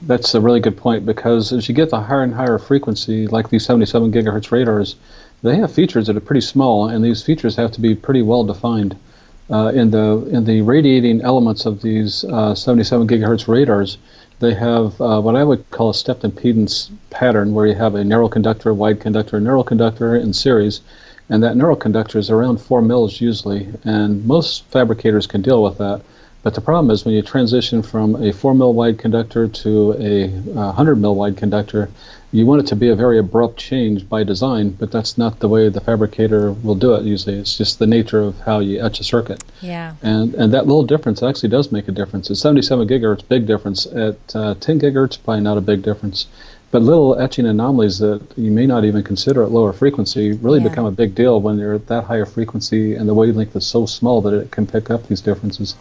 That's a really good point, because as you get the higher and higher frequency, like these 77 gigahertz radars, they have features that are pretty small, and these features have to be pretty well defined. In the radiating elements of these 77 gigahertz radars, they have what I would call a stepped impedance pattern, where you have a narrow conductor, wide conductor, narrow conductor in series, and that narrow conductor is around 4 mils usually, and most fabricators can deal with that. But the problem is when you transition from a 4 mil wide conductor to a 100 mil wide conductor, you want it to be a very abrupt change by design, but that's not the way the fabricator will do it usually. It's just the nature of how you etch a circuit. Yeah. And that little difference actually does make a difference. At 77 gigahertz, big difference. At 10 gigahertz, probably not a big difference. But little etching anomalies that you may not even consider at lower frequency really become a big deal when you're at that higher frequency and the wavelength is so small that it can pick up these differences.